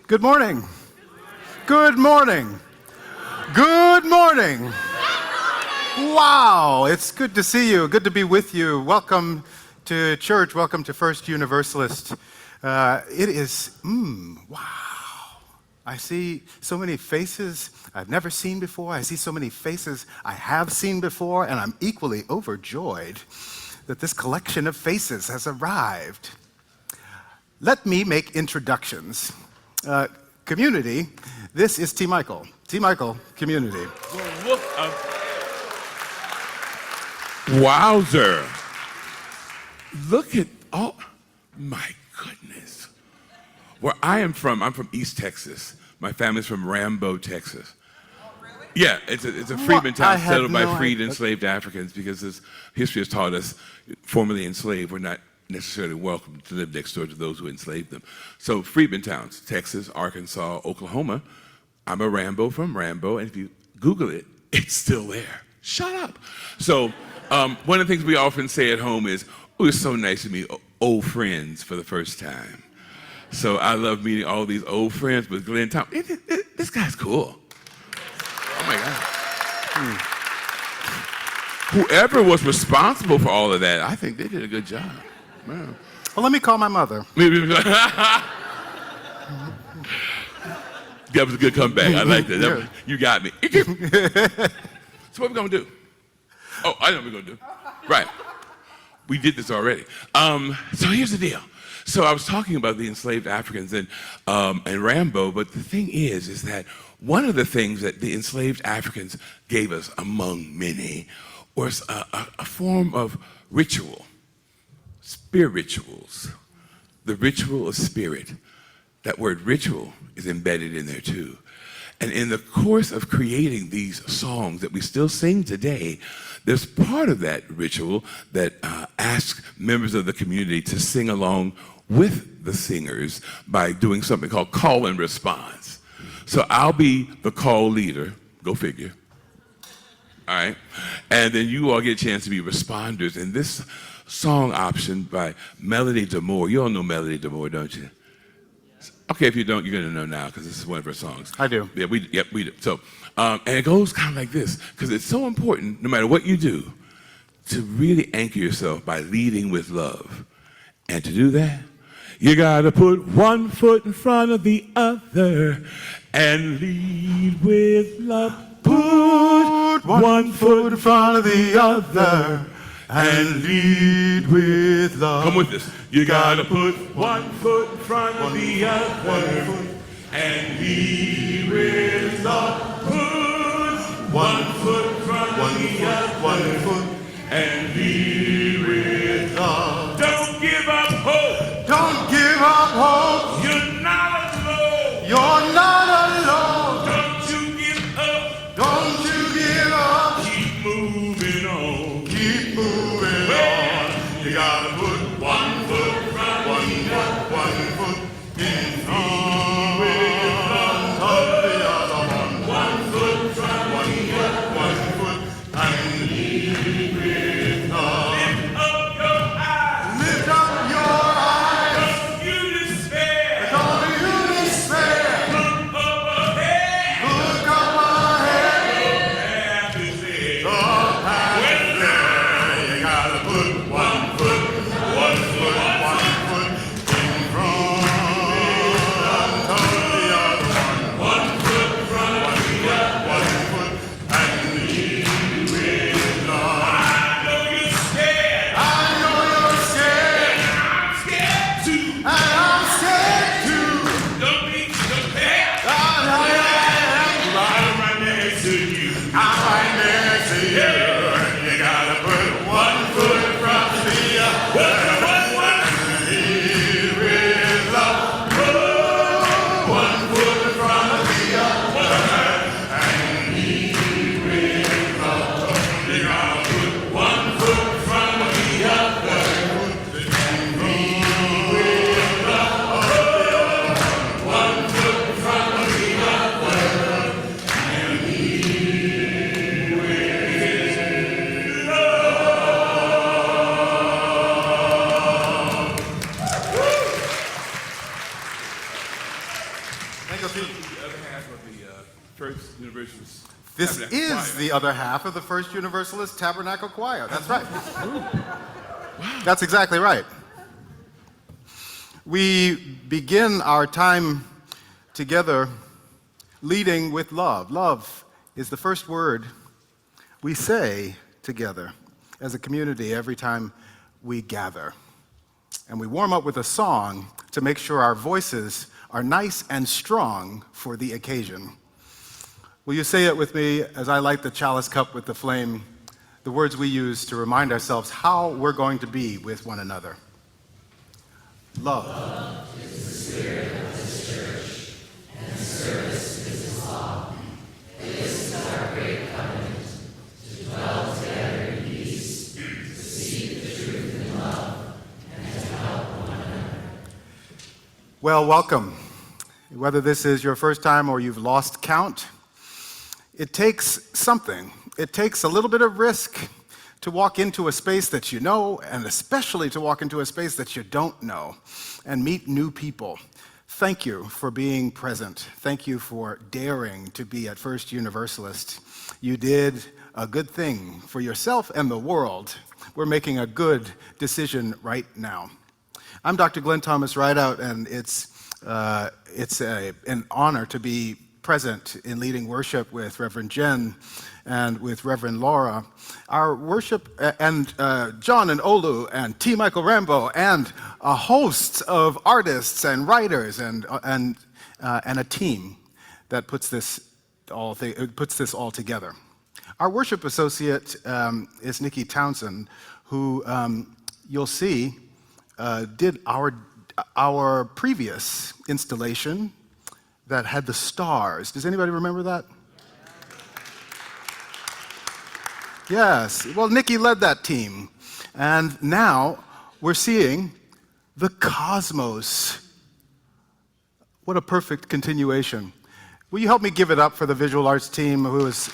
Good morning. Good morning. Good morning. Wow, it's good to see you. Good to be with you. Welcome to church. Welcome to First Universalist. It is, wow. I see so many faces I've never seen before. I see so many faces I have seen before, and I'm equally overjoyed that this collection of faces has arrived. Let me make introductions. Community, this is T. Michael. T. Michael, community. Wowzer. Look at, oh, my goodness. Where I am from, I'm from East Texas. My family's from Rambo, Texas. Oh, really? Yeah, it's a freedman town settled by freed idea. enslaved Africans because this history has taught us formerly enslaved were not necessarily welcome to live next door to those who enslaved them. So freedman towns, Texas, Arkansas, Oklahoma. I'm a Rambo from Rambo, and if you Google it, it's still there. Shut up. So one of the things we often say at home is, oh, it's so nice to meet old friends for the first time. So I love meeting all these old friends with Glenn Thompson. This guy's cool. Oh my God. Whoever was responsible for all of that, I think they did a good job. Wow. Well, let me call my mother. That was a good comeback. I like that. You got me. So what are we going to do? Oh, I know what we're going to do. Right. We did this already. So here's the deal. So I was talking about the enslaved Africans and Rambo, but the thing is that one of the things that the enslaved Africans gave us, among many, was a form of ritual, spirituals, the ritual of spirit. That word ritual is embedded in there too. And in the course of creating these songs that we still sing today, there's part of that ritual that asks members of the community to sing along with the singers by doing something called call and response. So I'll be the call leader, go figure, all right? And then you all get a chance to be responders. And this song option by Melody DeMore, you all know Melody DeMore, don't you? Okay, if you don't, you're gonna know now because this is one of her songs. I do. Yeah, we do. So, and it goes kind of like this, because it's so important, no matter what you do, to really anchor yourself by leading with love. And to do that, you gotta put one foot in front of the other and lead with love. Put one foot in front of the other and lead with love. Come with this. You gotta put one foot in front of the other and lead with love. Put one foot in front of the other and lead with love. Don't give up hope. Don't give up hope. You're not alone. You're not alone. Don't you give up. Don't you give up. Keep moving on. Keep moving on. You gotta put one foot in front of the other. One foot in front of the other. Thank you. The other half of the First Universalist. This Tabernacle is Choir. the other half of the First Universalist Tabernacle Choir. That's right. That's exactly right. We begin our time together leading with love. Love is the first word we say together as a community every time we gather. And we warm up with a song to make sure our voices are nice and strong for the occasion. Will you say it with me as I light the chalice cup with the flame, the words we use to remind ourselves how we're going to be with one another? Love. Love is the spirit of this church, and service is its law. This is our great covenant, to dwell together in peace, to seek the truth in love, and to help one another. Well, welcome. Whether this is your first time or you've lost count, it takes something. It takes a little bit of risk to walk into a space that you know, and especially to walk into a space that you don't know and meet new people. Thank you for being present. Thank you for daring to be at First Universalist. You did a good thing for yourself and the world. We're making a good decision right now. I'm Dr. Glenn Thomas Rideout, and it's an honor to be present in leading worship with Reverend Jen and with Reverend Laura. Our worship, and John and Olu and T. Michael Rambo and a host of artists and writers and a team that puts this all together. Our worship associate is Nikki Townsend, who you'll see did our previous installation that had the stars. Does anybody remember that? Yes. Well, Nikki led that team. And now we're seeing the cosmos. What a perfect continuation. Will you help me give it up for the visual arts team who is...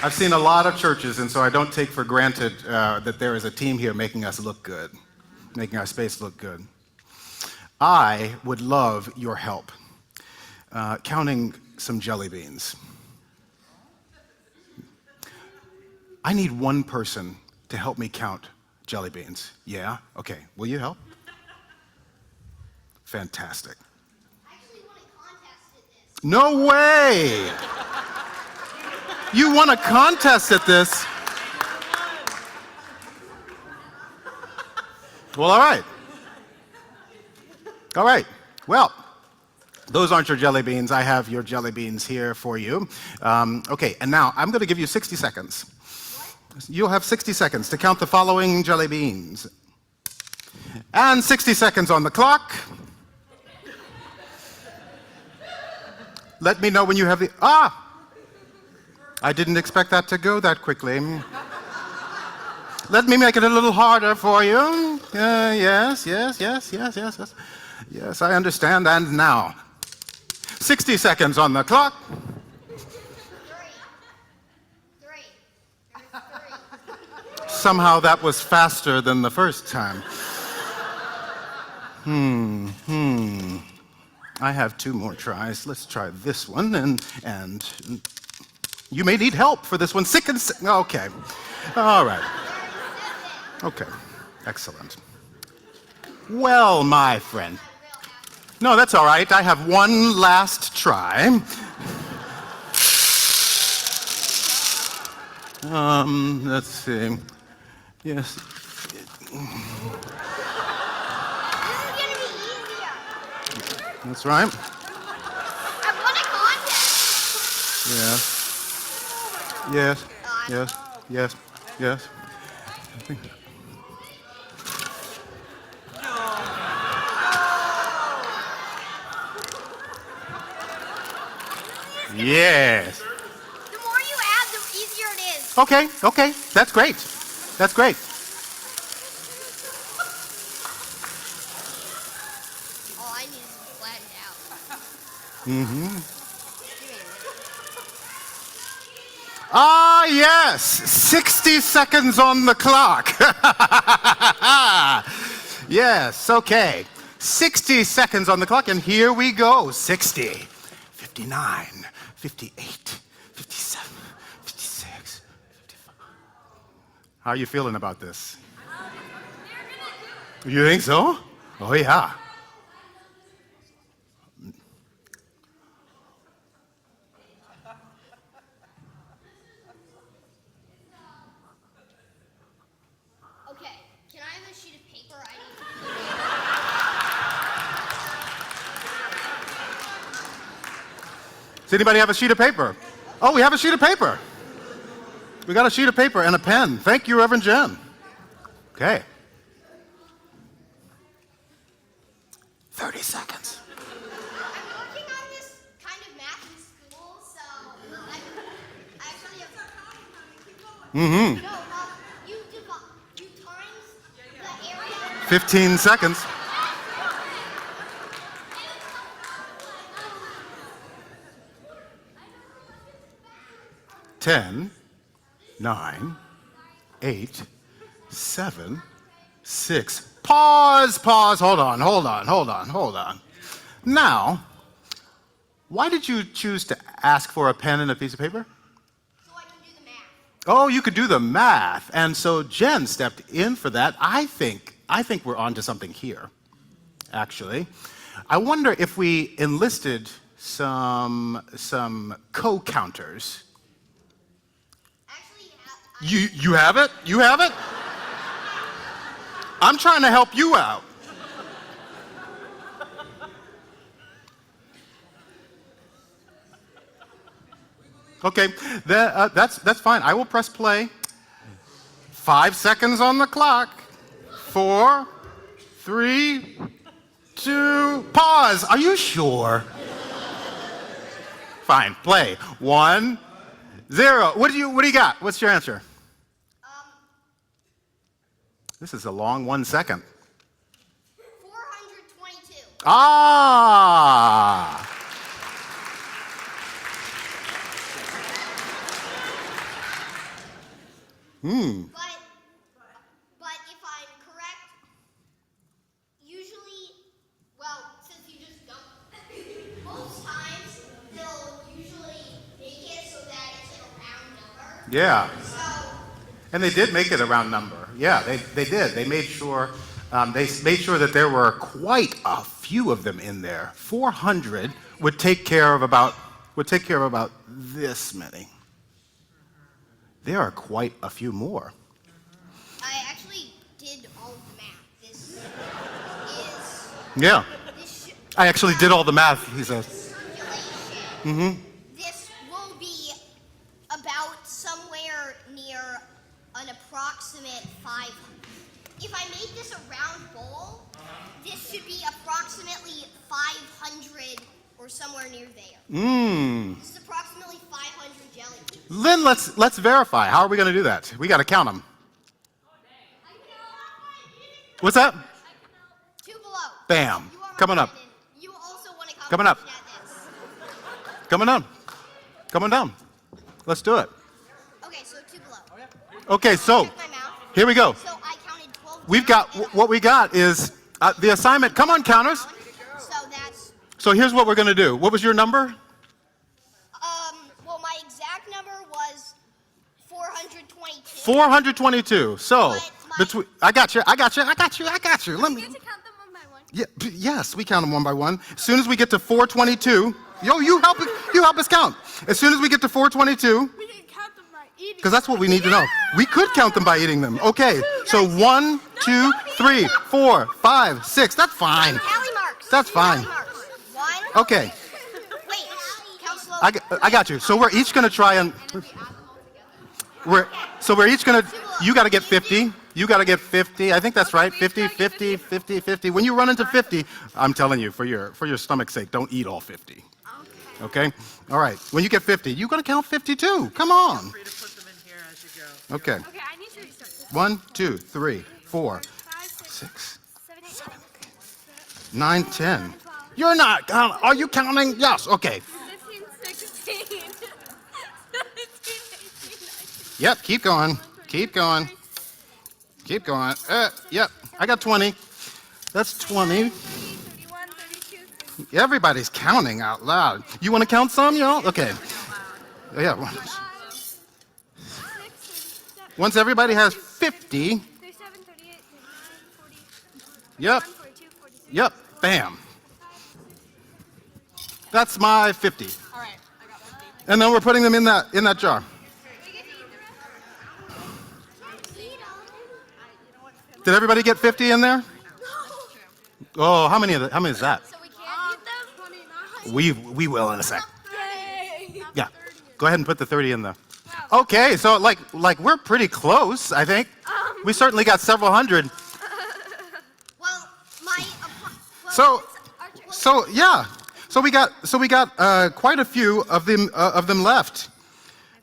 I've seen a lot of churches, and so I don't take for granted that there is a team here making us look good, making our space look good. I would love your help counting some jelly beans. I need one person to help me count jelly beans. Yeah? Okay. Will you help? Fantastic. I actually won a contest at this. No way! You won a contest at this? Well, all right. All right. Well, those aren't your jelly beans. I have your jelly beans here for you. Okay, and now I'm going to give you 60 seconds. What? You'll have 60 seconds to count the following jelly beans. And 60 seconds on the clock. Let me know when you have the... I didn't expect that to go that quickly. Let me make it a little harder for you. Yes. Yes, I understand. And now, 60 seconds on the clock. Three. Somehow that was faster than the first time. I have two more tries. Let's try this one, and you may need help for this one. Okay. All right. Okay. Excellent. Well, my friend. No, that's all right. I have one last try. Let's see. Yes. This is gonna be easier. That's right. I won a contest. Yes. Yes. Yes. Yes. Yes. Yes. The more you add, the easier it is. Okay. That's great. That's great. All I need is to flatten it out. Mm-hmm. Ah, yes, 60 seconds on the clock. Yes, okay. 60 seconds on the clock, and here we go. 60, 59, 58, 57, 56, 55. How are you feeling about this? You think so? Oh, yeah. Okay, can I have a sheet of paper? I need Does anybody have a sheet of paper? Oh, we have a sheet of paper. We got a sheet of paper and a pen. Thank you, Reverend Jen. Okay. 30 seconds. I'm working on this kind of math in school, so I actually have. Mm-hmm. No, you times the area. 15 seconds. 10, 9, 8, 7, 6. Pause, pause. Hold on. Now, why did you choose to ask for a pen and a piece of paper? So I can do the math. Oh, you could do the math. And so Jen stepped in for that. I think we're onto something here, actually. I wonder if we enlisted some co-counters. Actually, You have it? You have it? I'm trying to help you out. Okay, that's fine. I will press play. 5 seconds on the clock. 4, 3, 2, pause. Are you sure? Fine, play. 1, 0. What do you got? What's your answer? This is a long 1 second. 422. Ah! But if I'm correct, usually, well, since you just don't, most times they'll usually make it so that it's like a round number. Yeah. So, And they did make it a round number. Yeah, they did. They made sure that there were quite a few of them in there. 400 would take care of about this many. There are quite a few more. I actually did all of the math. This is. Yeah. This should, I actually did all the math, he says. circulation. This will be about somewhere near an approximate 500. If I make this a round bowl, this should be approximately 500 or somewhere near there. This is approximately 500 jelly beans. Lynn, let's verify. How are we going to do that? We got to count them. What's that? 2 below. Bam. You are Coming up. Brandon. You also want to Coming up. at this. Coming down. Coming down. Let's do it. Okay, so 2 below. Okay, so Check my mouth. here we go. So I counted 12. We've got down, and what we got is the assignment. Come on, counters. So that's So here's what we're going to do. What was your number? well, my exact number was 422. 422. So But my- between I got you. Let me. You get to count them one by one. Yeah, yes, we count them one by one. As soon as we get to 422, you help us count. As soon as we get to 422, We can count them by eating. because that's what we need to know. We could count them by eating them. Okay, so 1, 2, 3, 4, 5, 6. That's fine. Tally marks. That's fine. Tally marks. 1. Okay, Wait, count slow. I got you. So we're each going to try and we're each going to. You got to get 50. You got to get 50. I think that's right. 50, 50, 50, 50. When you run into 50, I'm telling you, for your stomach's sake, don't eat all 50. Okay? All right. When you get 50, you're going to count 52. Come on. Free to put them in here as you go. Okay. Okay, I need to restart. 1, 2, 3, 4, 5, 6, 7, 8, 9, 10. You're not. Are you counting? Yes. Okay. 15, 16, 17, 18, Yep, keep going. Keep going. Keep going. Yep, I got 20. That's 20. 31, 32, Everybody's counting out loud. You want to count some, y'all? Okay. Yeah. 36, 37, Once everybody has 50, 37, 38, 39, 40, yep, 42, 46. yep, bam. That's my 50. All right, I got 50. And then we're putting them in that jar. Did everybody get 50 in there? Oh, how many is that? So we can't eat them? We will in a sec. Yay! Yeah. Go ahead and put the 30 in there. Okay, so like we're pretty close, I think. We certainly got several hundred. Well, my. So yeah. So we got quite a few of them left.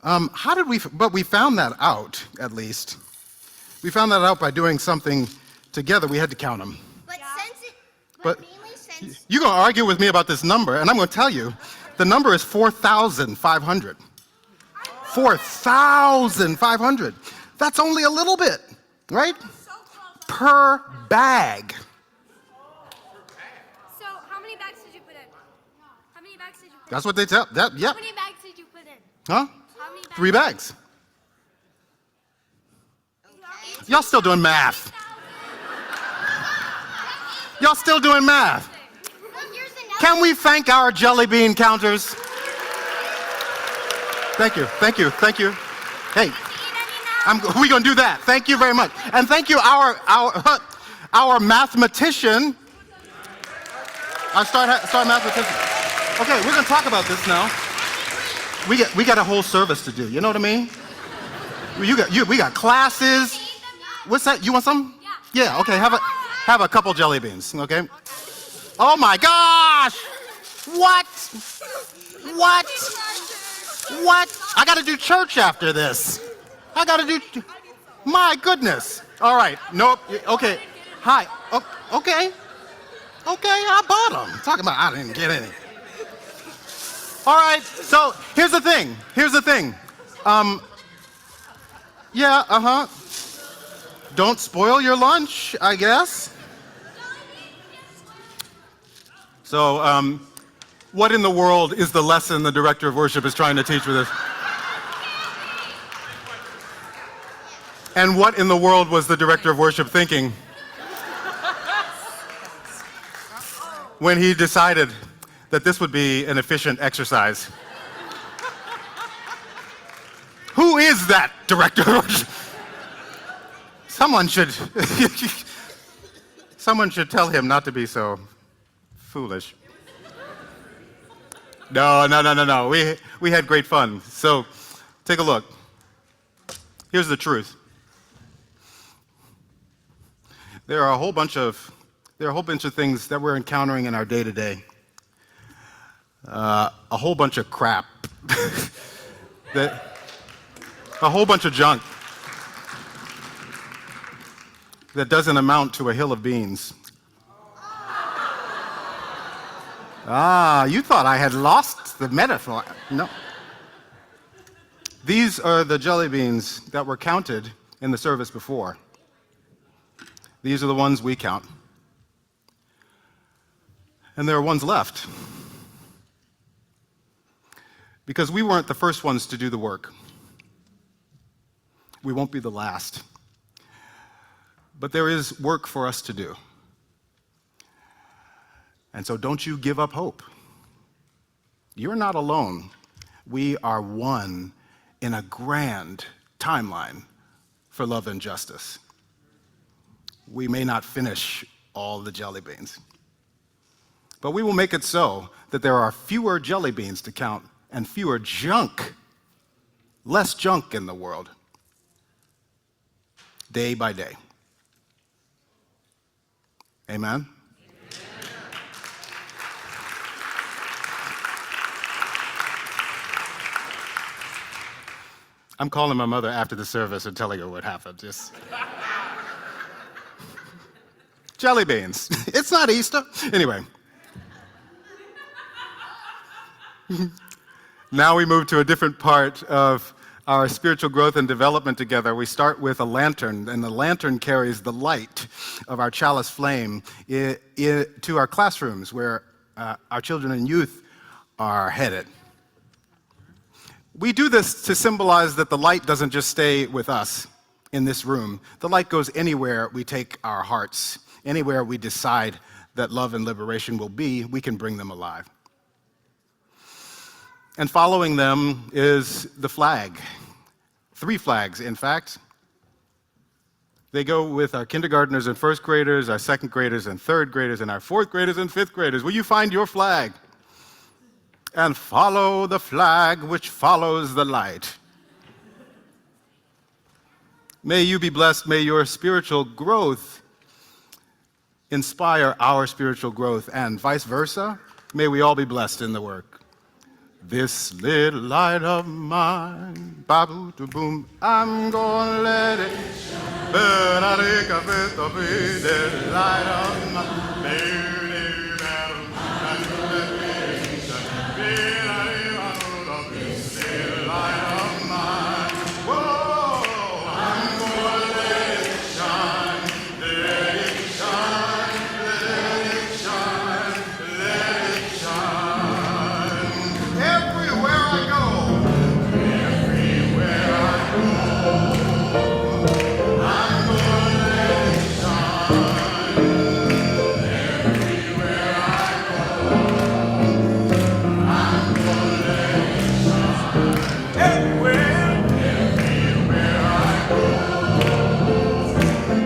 How did we? But we found that out at least. We found that out by doing something together. We had to count them. But since it. But Mainly since. you're going to argue with me about this number, and I'm going to tell you, the number is 4,500. 4,500. That's only a little bit, right? Per bag. So how many bags did you put in? How many bags did you put in? That's what they tell. Yep. How many bags did you put in? Huh? How many bags? 3 bags. Y'all still doing math. Y'all still doing math. Well, here's another. Can we thank our jelly bean counters? Thank you. Hey, we gonna do that. Thank you very much, and thank you our mathematician. Our star mathematician. Okay, we're gonna talk about this now. We got a whole service to do. You know what I mean? We got classes. What's that? You want some? Yeah. Okay. Have a couple jelly beans. Okay. Oh my gosh! What? I got to do church after this. My goodness. All right. Nope. Okay. Hi. Okay. I bought them. Talking about I didn't get any. All right. So here's the thing. Yeah. Don't spoil your lunch, I guess. So, what in the world is the lesson the director of worship is trying to teach with this? And what in the world was the director of worship thinking when he decided that this would be an efficient exercise? Who is that director of worship? Someone should tell him not to be so foolish. No. We had great fun. So, take a look. Here's the truth. There are a whole bunch of things that we're encountering in our day-to-day. A whole bunch of crap. A whole bunch of junk that doesn't amount to a hill of beans. You thought I had lost the metaphor. No. These are the jelly beans that were counted in the service before. These are the ones we count. And there are ones left. Because we weren't the first ones to do the work. We won't be the last. But there is work for us to do. And so don't you give up hope. You're not alone. We are one in a grand timeline for love and justice. We may not finish all the jelly beans, but we will make it so that there are fewer jelly beans to count and less junk in the world, day by day. Amen? I'm calling my mother after the service and telling her what happened. Just jelly beans. It's not Easter. Anyway. Now we move to a different part of our spiritual growth and development together, we start with a lantern, and the lantern carries the light of our chalice flame to our classrooms where our children and youth are headed. We do this to symbolize that the light doesn't just stay with us in this room. The light goes anywhere we take our hearts, anywhere we decide that love and liberation will be, we can bring them alive. And following them is the flag. 3 flags, in fact. They go with our kindergartners and first graders, our second graders and third graders, and our fourth graders and fifth graders. Will you find your flag? And follow the flag which follows the light. May you be blessed. May your spiritual growth inspire our spiritual growth, and vice versa. May we all be blessed in the work. This little light of mine, babu to boom, I'm gonna let it shine. This light of mine, this little light of mine. Whoa, I'm gonna let it shine, let it shine, let it shine, let it shine. Everywhere I go, everywhere I go, I'm gonna let it shine. Everywhere I go, I'm gonna let it shine. Everywhere, everywhere I go,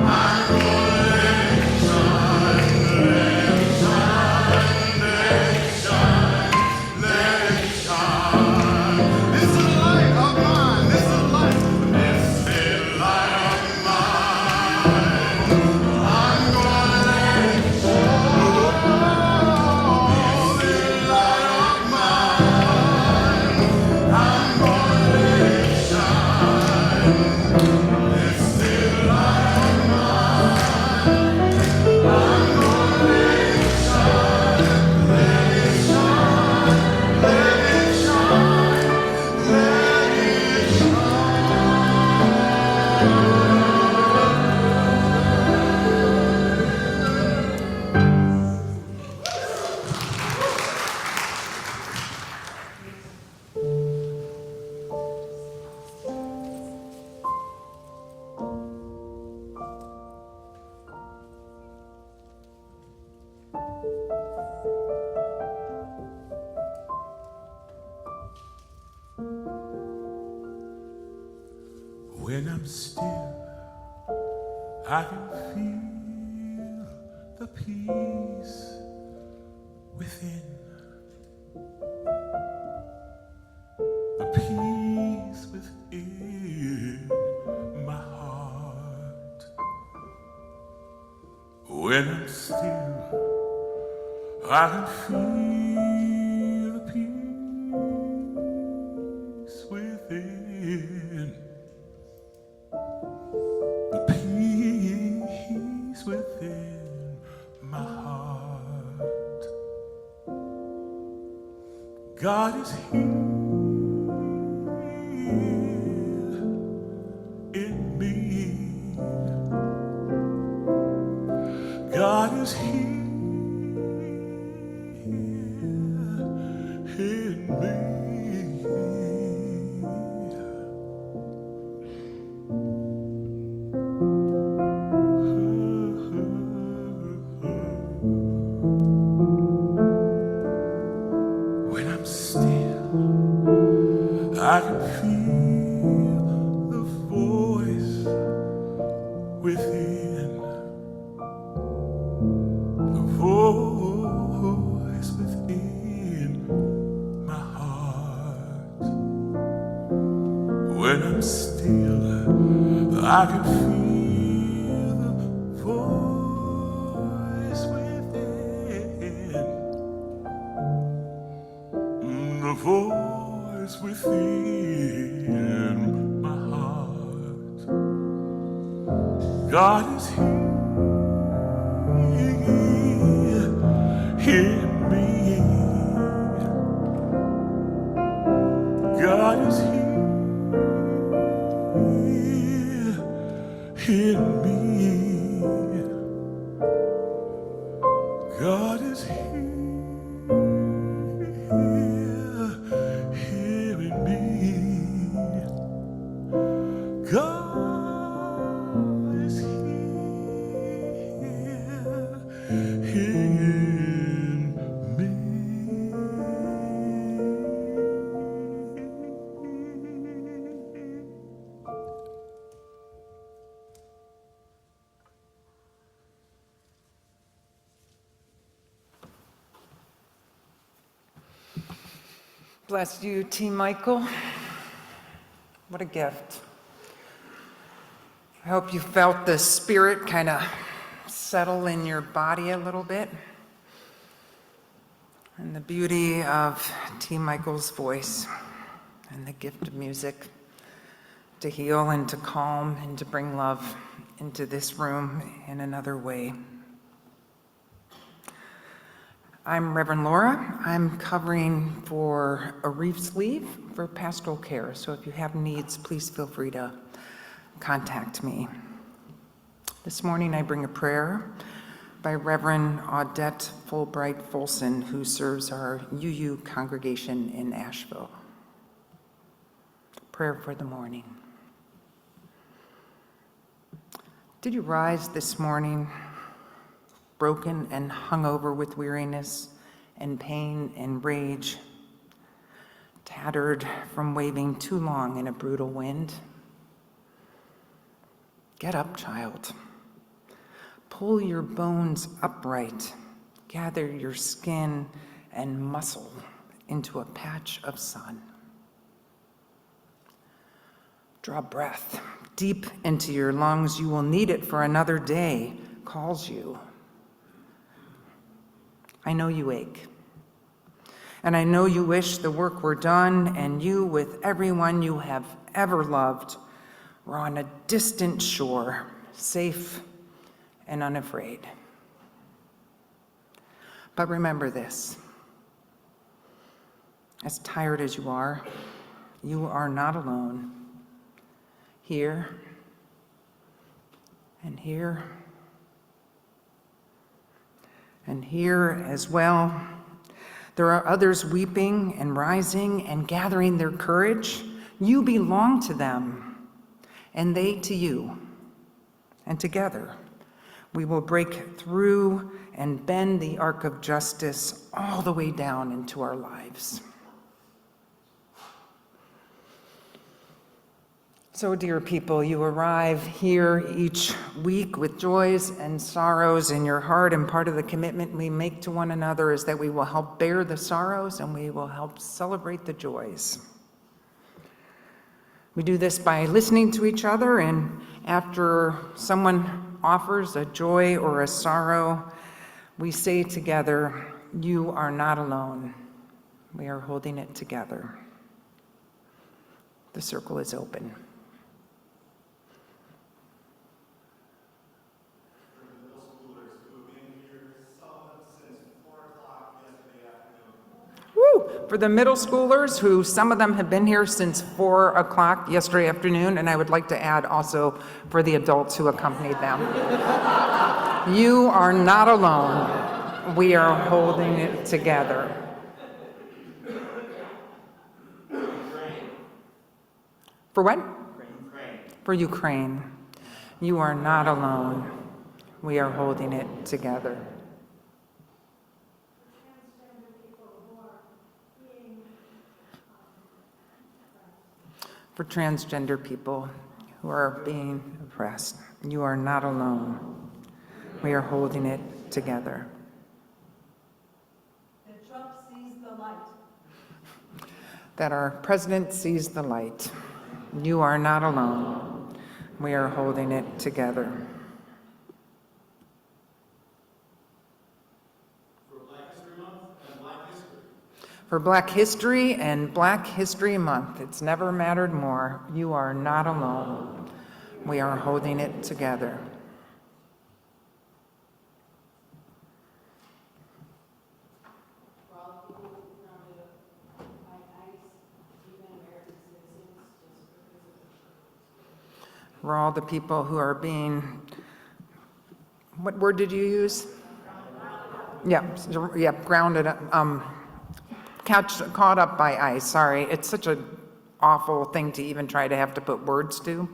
I'm gonna let it shine. Let it shine, let it shine, let it shine. This is the light of mine. This is the light. This is the light of mine. I'm gonna let it shine. This light of mine. I'm gonna let it shine. This is the light of mine. I'm gonna let it shine. Let it shine. Let it shine. Let it When I'm still, I can feel the peace within. The peace within my heart. When I'm still, I can feel the peace within. The peace within my heart. God is here in me. God is here in me. When I'm still, I can feel the voice within. The voice within my heart. When I'm still, I can feel the voice within. The voice within my heart. God is here in me. God is here Bless you, T. Michael. What a gift. I hope you felt the spirit kind of settle in your body a little bit. And the beauty of T. Michael's voice and the gift of music to heal and to calm and to bring love into this room in another way. I'm Reverend Laura. I'm covering for a Reef's leave for pastoral care. So if you have needs, please feel free to contact me. This morning I bring a prayer by Reverend Audette Fulbright Folson, who serves our UU congregation in Asheville. Prayer for the morning. Did you rise this morning broken and hungover with weariness and pain and rage, tattered from waving too long in a brutal wind? Get up, child. Pull your bones upright. Gather your skin and muscle into a patch of sun. Draw breath deep into your lungs. You will need it, for another day calls you. I know you ache. And I know you wish the work were done, and you, with everyone you have ever loved, were on a distant shore, safe and unafraid. But remember this: as tired as you are not alone. Here and here and here as well. There are others weeping and rising and gathering their courage. You belong to them, and they to you. And together, we will break through and bend the arc of justice all the way down into our lives. So, dear people, you arrive here each week with joys and sorrows in your heart, and part of the commitment we make to one another is that we will help bear the sorrows and we will help celebrate the joys. We do this by listening to each other, and after someone offers a joy or a sorrow, we say together, "You are not alone. We are holding it together." The circle is open. For the middle schoolers, who some of them have been here since 4 o'clock yesterday afternoon, and I would like to add also for the adults who accompanied them. You are not alone. We are holding it together. For what? Ukraine. For Ukraine. You are not alone. We are holding it together. For transgender people who are being oppressed, you are not alone. We are holding it together. That Trump sees the light. That our president sees the light. You are not alone. We are holding it together. For Black History and Black History Month, it's never mattered more. You are not alone. We are holding it together. For all the people who are being, what word did you use? Yeah, grounded, caught up by ice, sorry. It's such an awful thing to even try to have to put words to,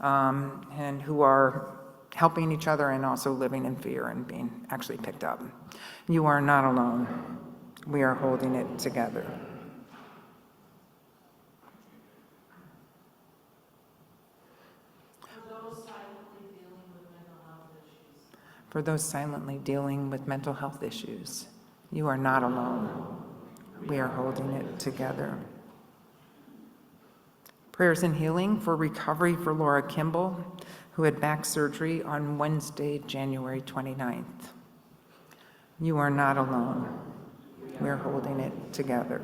and who are helping each other and also living in fear and being actually picked up. You are not alone. We are holding it together. For those silently dealing with mental health issues, you are not alone. We are holding it together. Prayers and healing for recovery for Laura Kimball, who had back surgery on Wednesday, January 29th. You are not alone. We're holding it together.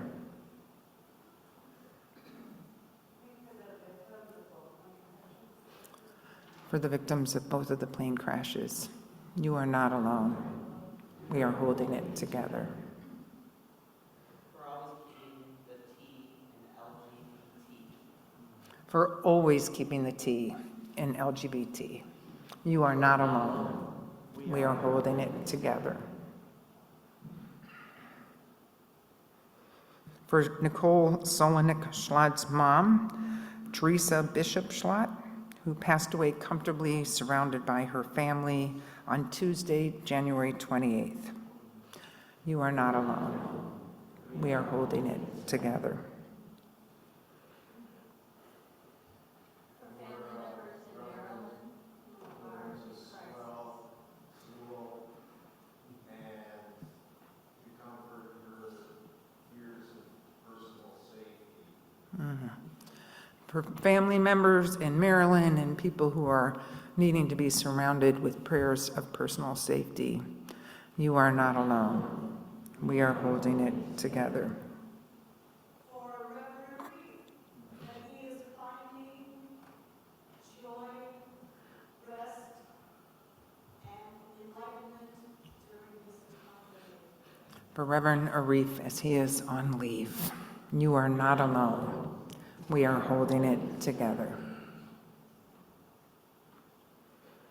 For the victims of both of the plane crashes, you are not alone. We are holding it together. For always keeping the T in LGBT. You are not alone. We are holding it together. For Nicole Solonik-Schlatt's mom, Teresa Bishop-Schlatt, who passed away comfortably surrounded by her family on Tuesday, January 28th. You are not alone. We are holding it together. For family members in Maryland and people who are needing to be surrounded with prayers of personal safety, you are not alone. We are holding it together. For Reverend that he is finding joy, rest, and enlightenment during this time. For Reverend Arif as he is on leave, you are not alone. We are holding it together.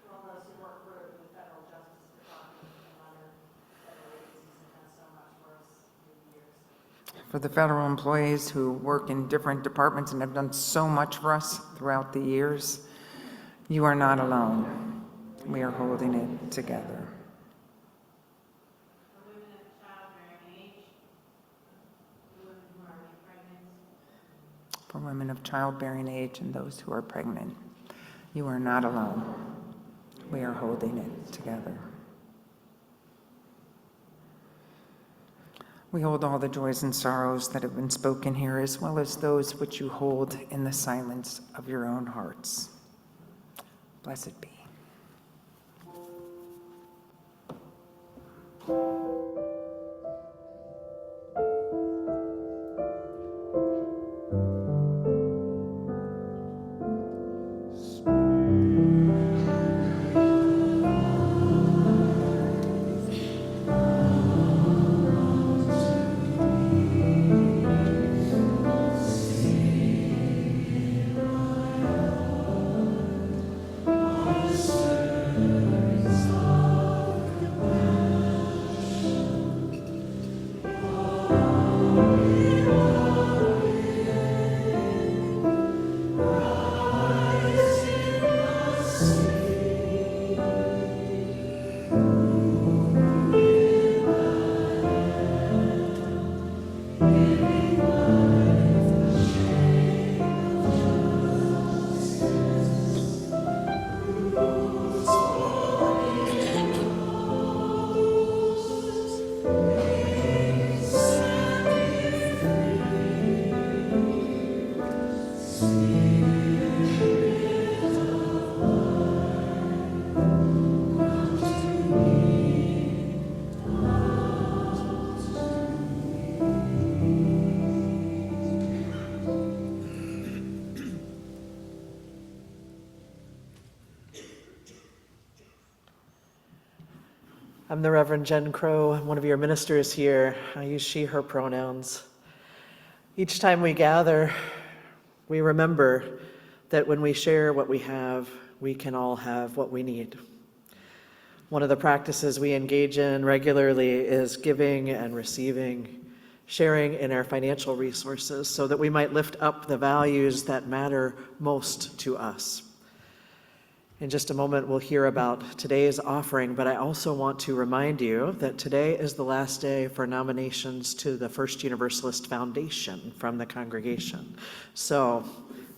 For all those who work for the Federal Justice Department and other federal agencies have done so much for us through the years. For the federal employees who work in different departments and have done so much for us throughout the years, you are not alone. We are holding it together. For women of childbearing age and those who are pregnant, you are not alone. We are holding it together. We hold all the joys and sorrows that have been spoken here, as well as those which you hold in the silence of your own hearts. Blessed be. I'm the Reverend Jen Crow, one of your ministers here. I use she, her pronouns. Each time we gather, we remember that when we share what we have, we can all have what we need. One of the practices we engage in regularly is giving and receiving, sharing in our financial resources so that we might lift up the values that matter most to us. In just a moment, we'll hear about today's offering, but I also want to remind you that today is the last day for nominations to the First Universalist Foundation from the congregation. So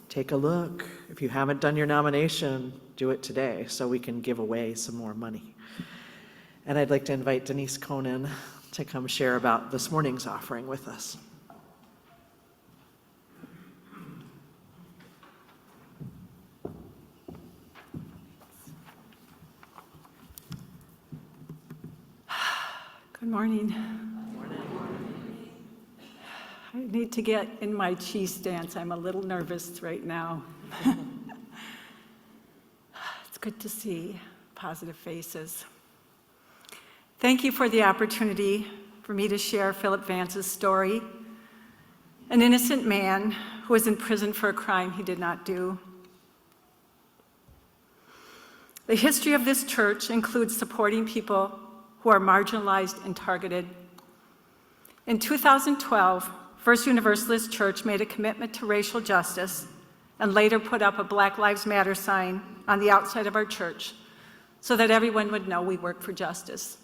take a look. If you haven't done your nomination, do it today so we can give away some more money. And I'd like to invite Denise Conan to come share about this morning's offering with us. Good morning. I need to get in my chi stance. I'm a little nervous right now. It's good to see positive faces. Thank you for the opportunity for me to share Philip Vance's story, an innocent man who was in prison for a crime he did not do. The history of this church includes supporting people who are marginalized and targeted. In 2012, First Universalist Church made a commitment to racial justice and later put up a Black Lives Matter sign on the outside of our church so that everyone would know we work for justice.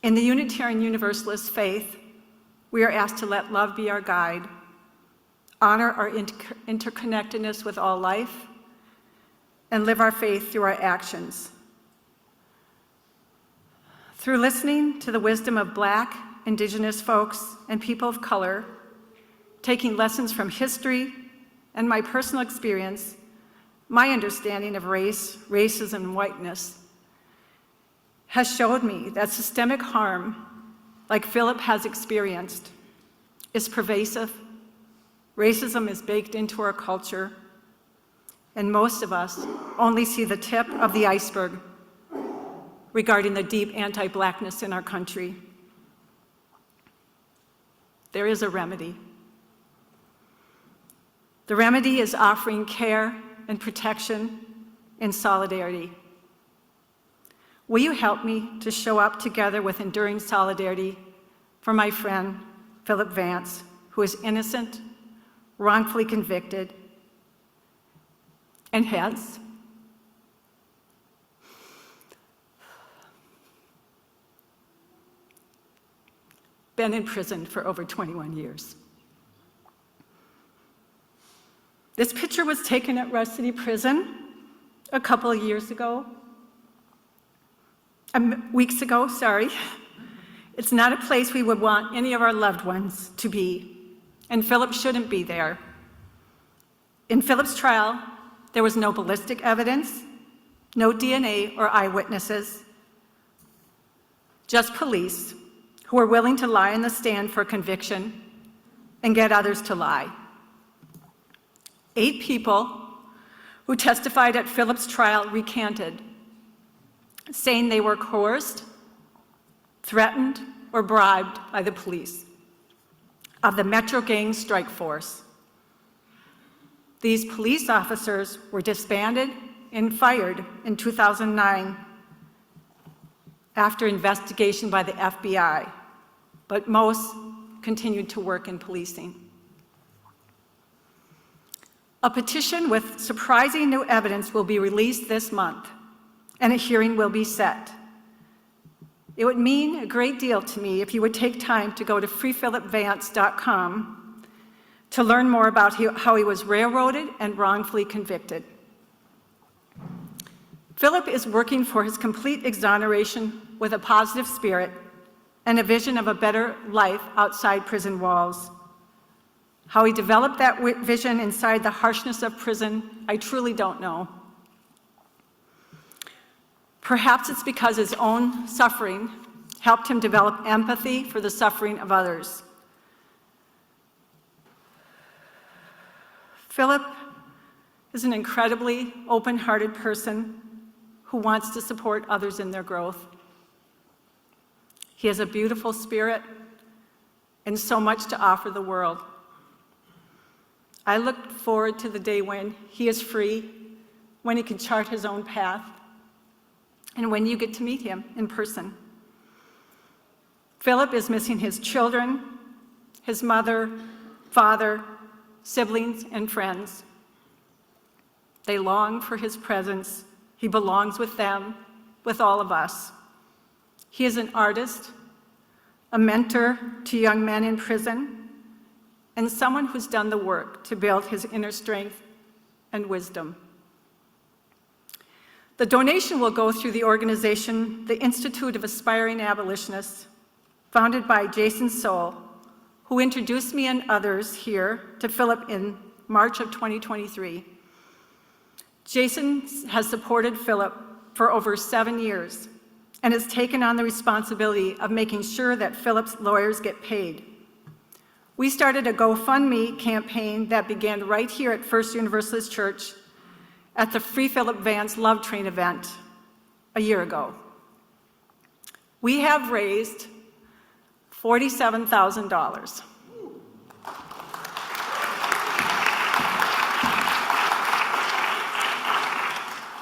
In the Unitarian Universalist faith, we are asked to let love be our guide, honor our interconnectedness with all life, and live our faith through our actions. Through listening to the wisdom of Black, Indigenous folks, and people of color, taking lessons from history and my personal experience, my understanding of race, racism, and whiteness has showed me that systemic harm, like Philip has experienced, is pervasive. Racism is baked into our culture, and most of us only see the tip of the iceberg regarding the deep anti-Blackness in our country. There is a remedy. The remedy is offering care and protection in solidarity. Will you help me to show up together with enduring solidarity for my friend, Philip Vance, who is innocent, wrongfully convicted, and has been in prison for over 21 years. This picture was taken at Rush City Prison a couple of years ago. Weeks ago, sorry. It's not a place we would want any of our loved ones to be, and Philip shouldn't be there. In Philip's trial, there was no ballistic evidence, no DNA or eyewitnesses, just police who were willing to lie in the stand for conviction and get others to lie. 8 people who testified at Philip's trial recanted, saying they were coerced, threatened, or bribed by the police of the Metro Gang Strike Force. These police officers were disbanded and fired in 2009 after investigation by the FBI, but most continued to work in policing. A petition with surprising new evidence will be released this month, and a hearing will be set. It would mean a great deal to me if you would take time to go to freephilipvance.com to learn more about how he was railroaded and wrongfully convicted. Philip is working for his complete exoneration with a positive spirit and a vision of a better life outside prison walls. How he developed that vision inside the harshness of prison, I truly don't know. Perhaps it's because his own suffering helped him develop empathy for the suffering of others. Philip is an incredibly open-hearted person who wants to support others in their growth. He has a beautiful spirit and so much to offer the world. I look forward to the day when he is free, when he can chart his own path, and when you get to meet him in person. Philip is missing his children, his mother, father, siblings, and friends. They long for his presence. He belongs with them, with all of us. He is an artist, a mentor to young men in prison, and someone who's done the work to build his inner strength and wisdom. The donation will go through the organization, the Institute of Aspiring Abolitionists, founded by Jason Soul, who introduced me and others here to Philip in March of 2023. Jason has supported Philip for over 7 years and has taken on the responsibility of making sure that Philip's lawyers get paid. We started a GoFundMe campaign that began right here at First Universalist Church at the Free Philip Vance Love Train event a year ago. We have raised $47,000.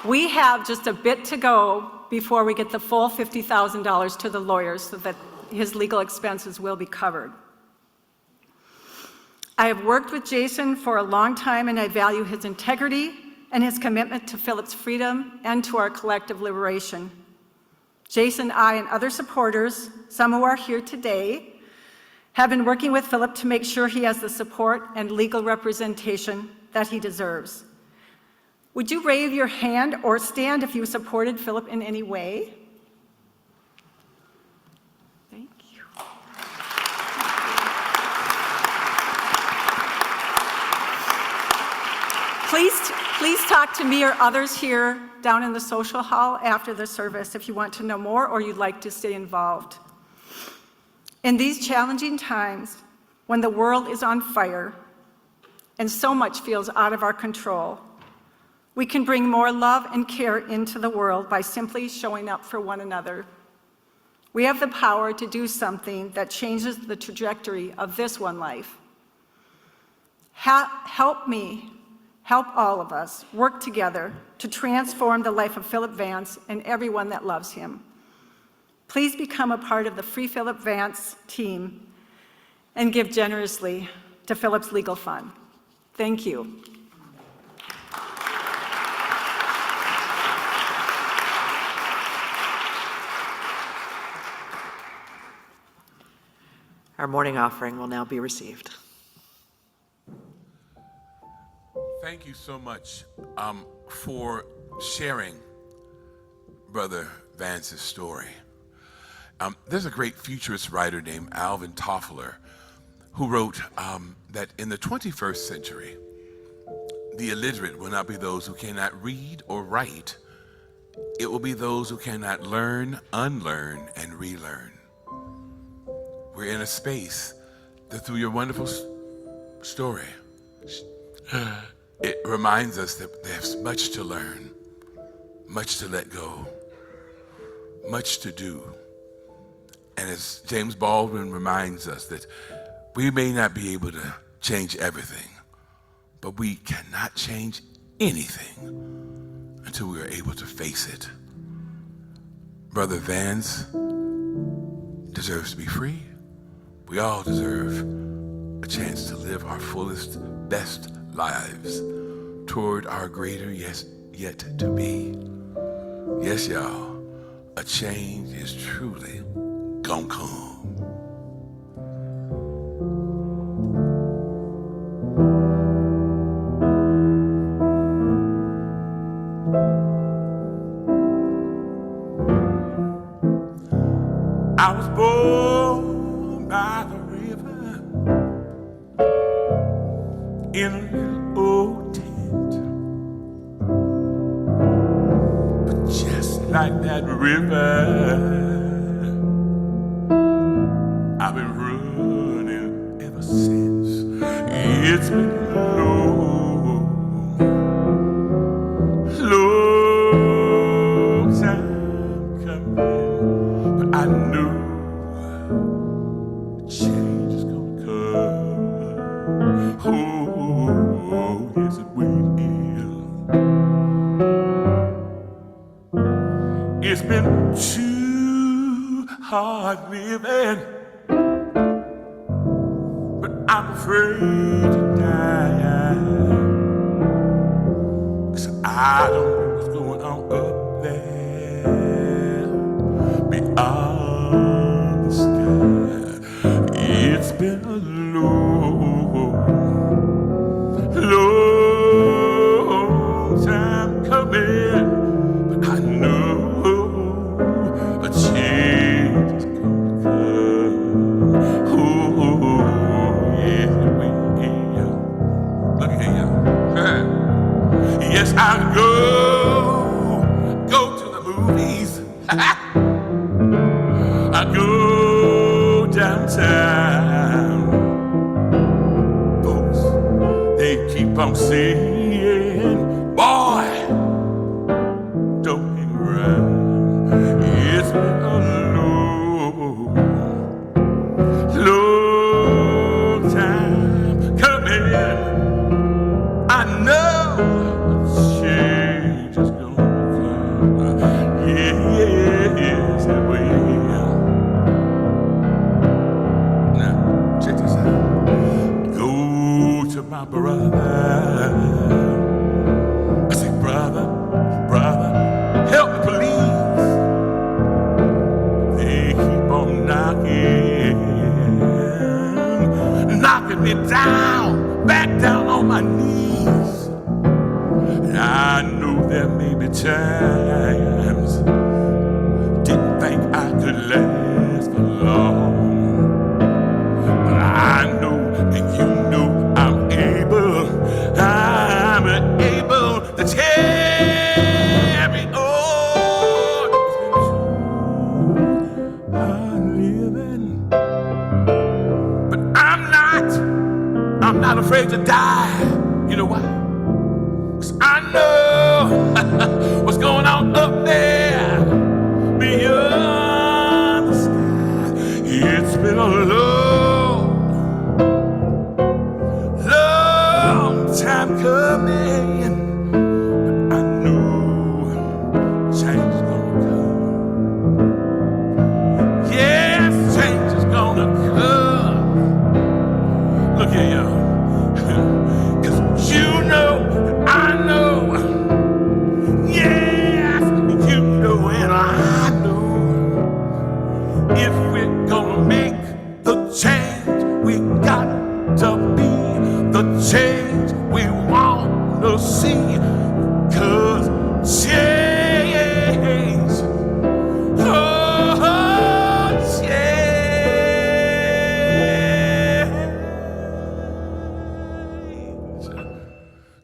We have just a bit to go before we get the full $50,000 to the lawyers so that his legal expenses will be covered. I have worked with Jason for a long time, and I value his integrity and his commitment to Philip's freedom and to our collective liberation. Jason, I, and other supporters, some who are here today, have been working with Philip to make sure he has the support and legal representation that he deserves. Would you raise your hand or stand if you supported Philip in any way? Thank you. Please talk to me or others here down in the social hall after the service if you want to know more or you'd like to stay involved. In these challenging times, when the world is on fire and so much feels out of our control, we can bring more love and care into the world by simply showing up for one another. We have the power to do something that changes the trajectory of this one life. Help me, help all of us work together to transform the life of Philip Vance and everyone that loves him. Please become a part of the Free Philip Vance team and give generously to Philip's legal fund. Thank you. Our morning offering will now be received. Thank you so much for sharing Brother Vance's story. There's a great futurist writer named Alvin Toffler who wrote that in the 21st century, the illiterate will not be those who cannot read or write. It will be those who cannot learn, unlearn, and relearn. We're in a space that through your wonderful story, it reminds us that there's much to learn, much to let go, much to do. And as James Baldwin reminds us that we may not be able to change everything, but we cannot change anything until we are able to face it. Brother Vance deserves to be free. We all deserve a chance to live our fullest, best lives toward our greater yet to be. Yes, y'all, a change is truly gonna come. I was born by the river in a little old tent, but just like that river, I've been running ever since. It's been a long time coming, but I know change is gonna come. Oh, yes it will. It's been too hard living, but I'm afraid to die, 'cause I don't know what's going on up there beyond the sky. It's been a long time coming, but I I go downtown. Folks, they keep on saying, boy, don't hang around. It's been a long time coming. I know change is gonna come. Yes, it will. Now, check this out. Go to my brother. I say, brother, help me please. They keep on knocking me down, back down on my knees. And I know there may be times didn't think I could last for long. But I know and you know I'm able to carry on. I'm living, but I'm not afraid to die. You know why? 'Cause I know what's going on up there beyond the sky. It's been a long time coming, but I know change is gonna come. Yes, change is gonna come. Look here, y'all. 'Cause you know, I know. Yes, you know, and I know. If we're gonna make the change, we got to be the change we want to see. 'Cause change, oh,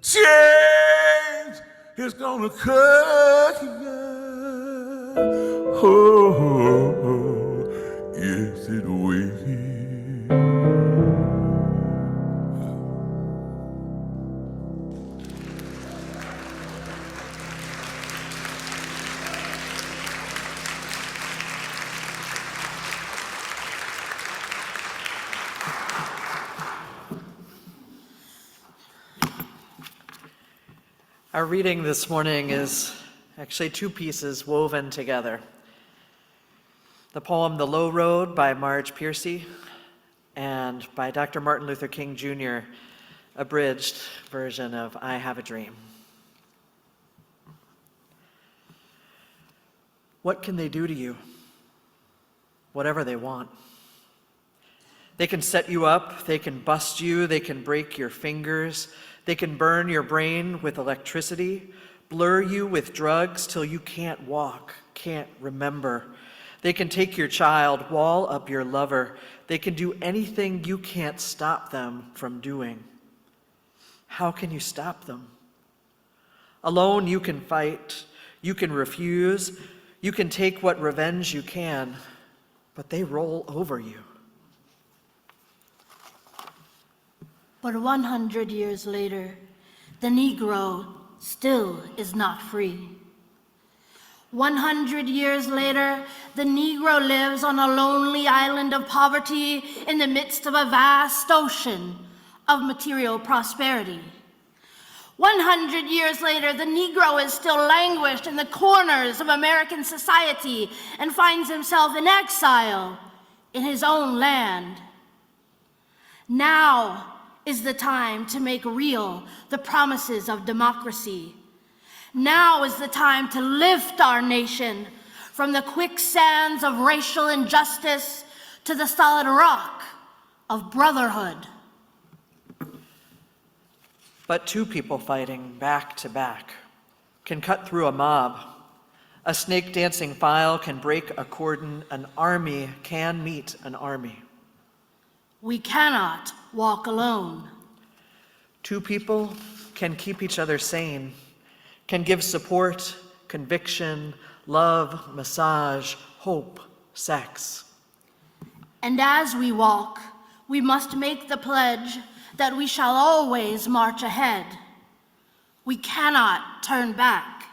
change is gonna cut you. Oh, yes, it will. Our reading this morning is actually two pieces woven together. The poem The Low Road by Marge Piercy and by Dr. Martin Luther King Jr., abridged version of I Have a Dream. What can they do to you? Whatever they want. They can set you up, they can bust you, they can break your fingers, they can burn your brain with electricity, blur you with drugs till you can't walk, can't remember. They can take your child, wall up your lover. They can do anything you can't stop them from doing. How can you stop them? Alone you can fight, you can refuse, you can take what revenge you can, but they roll over you. But 100 years later, the Negro still is not free. 100 years later, the Negro lives on a lonely island of poverty in the midst of a vast ocean of material prosperity. 100 years later, the Negro is still languished in the corners of American society and finds himself in exile in his own land. Now is the time to make real the promises of democracy. Now is the time to lift our nation from the quicksands of racial injustice to the solid rock of brotherhood. But two people fighting back to back can cut through a mob. A snake dancing file can break a cordon. An army can meet an army. We cannot walk alone. Two people can keep each other sane, can give support, conviction, love, massage, hope, sex. And as we walk, we must make the pledge that we shall always march ahead. We cannot turn back.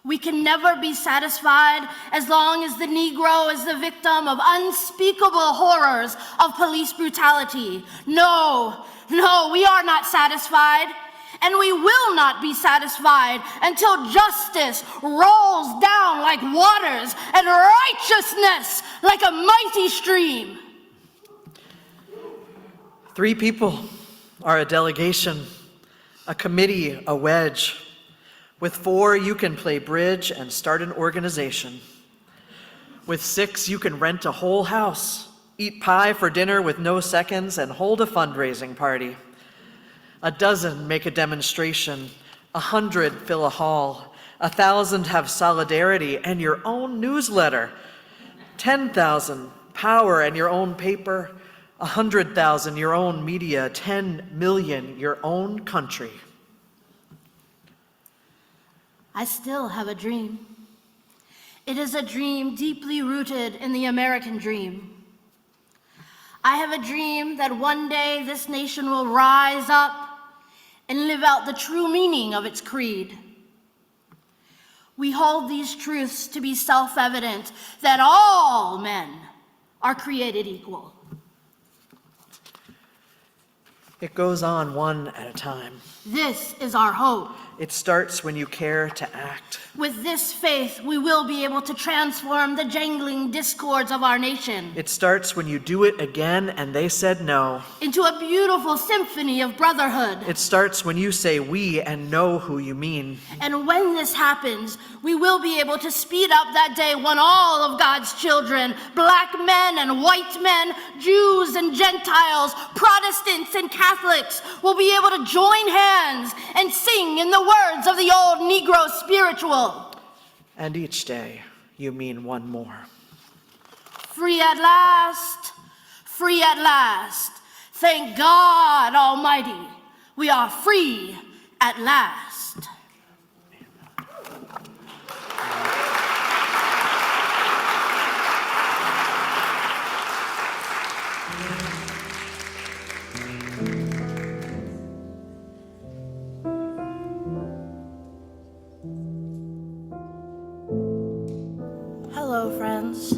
We can never be satisfied as long as the Negro is the victim of unspeakable horrors of police brutality. No, we are not satisfied, and we will not be satisfied until justice rolls down like waters and righteousness like a mighty stream. 3 people are a delegation, a committee, a wedge. With 4, you can play bridge and start an organization. With 6, you can rent a whole house, eat pie for dinner with no seconds, and hold a fundraising party. 12 make a demonstration, 100 fill a hall, 1,000 have solidarity and your own newsletter, 10,000 power and your own paper, 100,000 your own media, 10 million your own country. I still have a dream. It is a dream deeply rooted in the American dream. I have a dream that one day this nation will rise up and live out the true meaning of its creed. We hold these truths to be self-evident, that all men are created equal. It goes on one at a time. This is our hope. It starts when you care to act. With this faith, we will be able to transform the jangling discords of our nation It starts when you do it again and they said no. into a beautiful symphony of brotherhood. It starts when you say we and know who you mean. And when this happens, we will be able to speed up that day when all of God's children, black men and white men, Jews and Gentiles, Protestants and Catholics, will be able to join hands and sing in the words of the old Negro spiritual. And each day you mean one more. Free at last, free at last. Thank God Almighty, we are free at last. Hello, friends.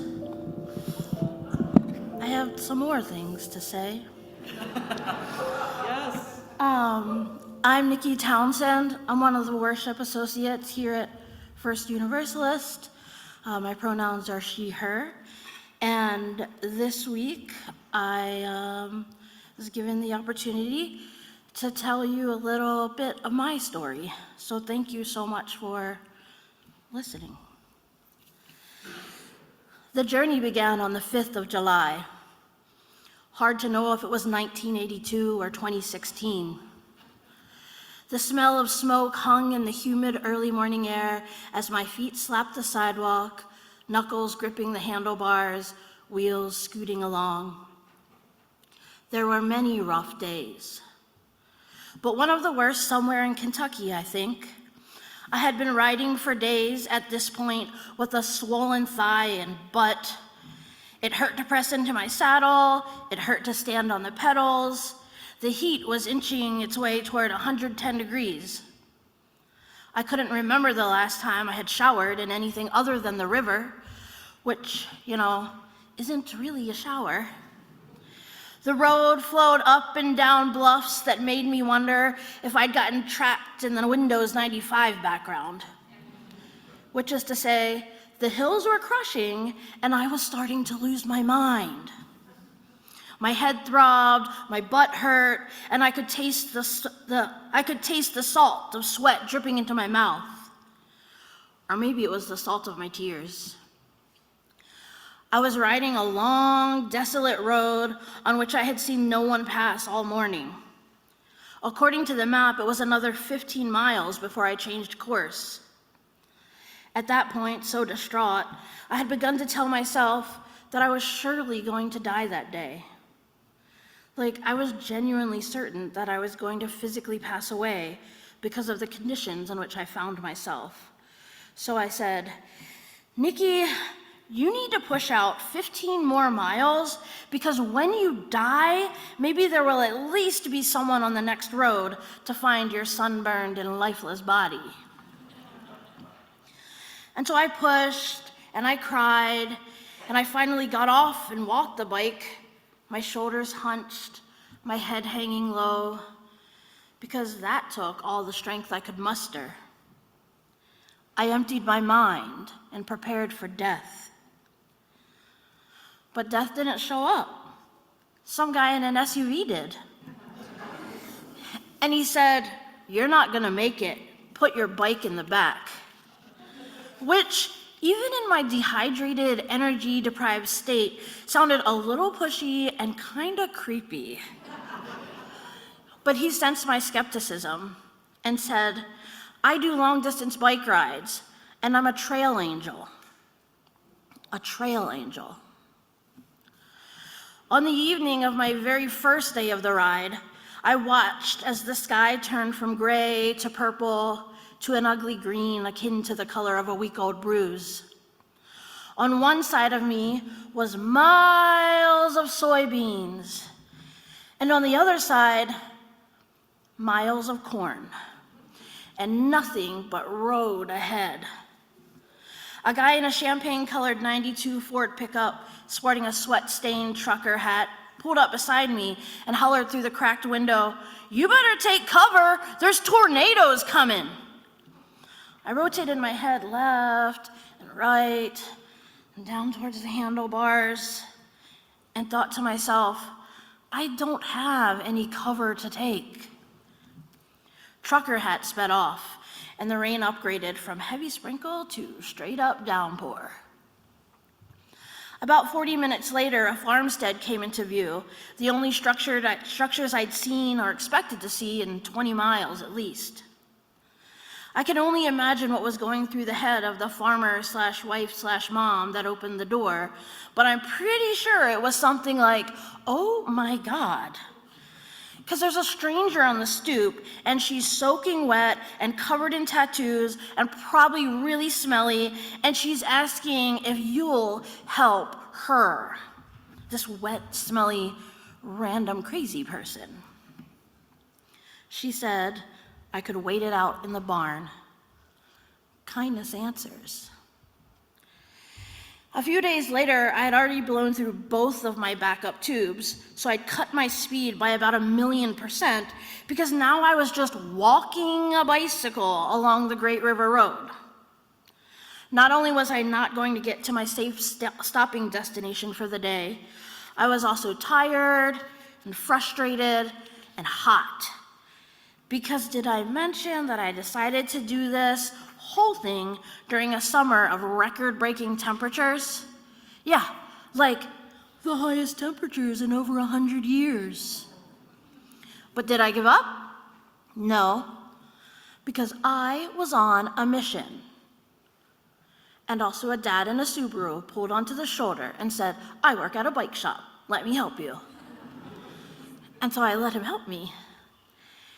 I have some more things to say. Yes. I'm Nikki Townsend. I'm one of the worship associates here at First Universalist. My pronouns are she, her. And this week, I was given the opportunity to tell you a little bit of my story. So thank you so much for listening. The journey began on the 5th of July. Hard to know if it was 1982 or 2016. The smell of smoke hung in the humid early morning air as my feet slapped the sidewalk, knuckles gripping the handlebars, wheels scooting along. There were many rough days, but one of the worst somewhere in Kentucky, I think. I had been riding for days at this point with a swollen thigh and butt. It hurt to press into my saddle. It hurt to stand on the pedals. The heat was inching its way toward 110 degrees. I couldn't remember the last time I had showered in anything other than the river, which, isn't really a shower. The road flowed up and down bluffs that made me wonder if I'd gotten trapped in the Windows 95 background. Which is to say, the hills were crushing and I was starting to lose my mind. My head throbbed, my butt hurt, and I could taste the salt of sweat dripping into my mouth. Or maybe it was the salt of my tears. I was riding a long, desolate road on which I had seen no one pass all morning. According to the map, it was another 15 miles before I changed course. At that point, so distraught, I had begun to tell myself that I was surely going to die that day. I was genuinely certain that I was going to physically pass away because of the conditions in which I found myself. So I said, Nikki, you need to push out 15 more miles because when you die, maybe there will at least be someone on the next road to find your sunburned and lifeless body. And so I pushed and I cried and I finally got off and walked the bike, my shoulders hunched, my head hanging low, because that took all the strength I could muster. I emptied my mind and prepared for death. But death didn't show up. Some guy in an SUV did. And he said, "You're not gonna make it. Put your bike in the back." Which, even in my dehydrated, energy-deprived state, sounded a little pushy and kinda creepy. But he sensed my skepticism and said, "I do long-distance bike rides, and I'm a trail angel." A trail angel. On the evening of my very first day of the ride, I watched as the sky turned from gray to purple to an ugly green akin to the color of a week-old bruise. On one side of me was miles of soybeans, and on the other side, miles of corn, and nothing but road ahead. A guy in a champagne-colored 92 Ford pickup, sporting a sweat-stained trucker hat, pulled up beside me and hollered through the cracked window, "You better take cover, there's tornadoes coming." I rotated my head left and right and down towards the handlebars and thought to myself, I don't have any cover to take. Trucker hat sped off, and the rain upgraded from heavy sprinkle to straight up downpour. About 40 minutes later, a farmstead came into view, the only structures I'd seen or expected to see in 20 miles at least. I can only imagine what was going through the head of the farmer/wife/mom that opened the door, but I'm pretty sure it was something like, "Oh my God." Because there's a stranger on the stoop, and she's soaking wet and covered in tattoos and probably really smelly, and she's asking if you'll help her, this wet, smelly, random crazy person. She said I could wait it out in the barn. Kindness answers. A few days later, I had already blown through both of my backup tubes, so I'd cut my speed by about 1,000,000% because now I was just walking a bicycle along the Great River Road. Not only was I not going to get to my safe stopping destination for the day, I was also tired and frustrated and hot. Because did I mention that I decided to do this whole thing during a summer of record-breaking temperatures? Yeah, like the highest temperatures in over 100 years. But did I give up? No, because I was on a mission. And also a dad in a Subaru pulled onto the shoulder and said, "I work at a bike shop, let me help you." And so I let him help me.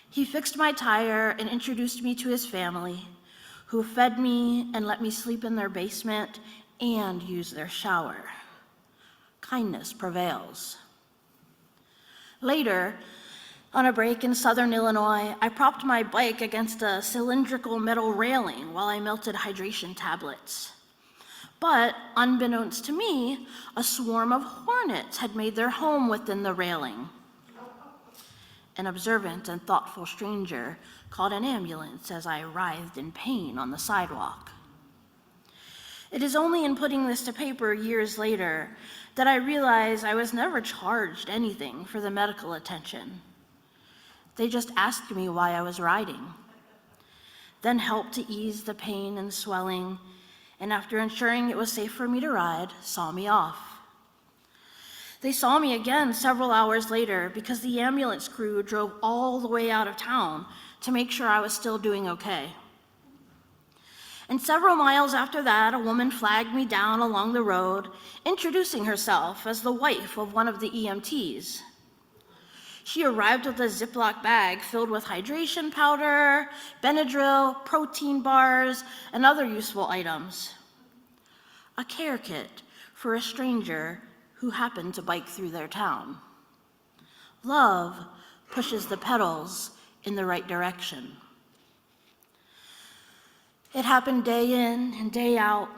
He fixed my tire and introduced me to his family, who fed me and let me sleep in their basement and use their shower. Kindness prevails. Later, on a break in southern Illinois, I propped my bike against a cylindrical metal railing while I melted hydration tablets. But, unbeknownst to me, a swarm of hornets had made their home within the railing. An observant and thoughtful stranger called an ambulance as I writhed in pain on the sidewalk. It is only in putting this to paper years later that I realized I was never charged anything for the medical attention. They just asked me why I was riding, then helped to ease the pain and swelling, and after ensuring it was safe for me to ride, saw me off. They saw me again several hours later because the ambulance crew drove all the way out of town to make sure I was still doing okay. And several miles after that, a woman flagged me down along the road, introducing herself as the wife of one of the EMTs. She arrived with a Ziploc bag filled with hydration powder, Benadryl, protein bars, and other useful items. A care kit for a stranger who happened to bike through their town. Love pushes the petals in the right direction. It happened day in and day out.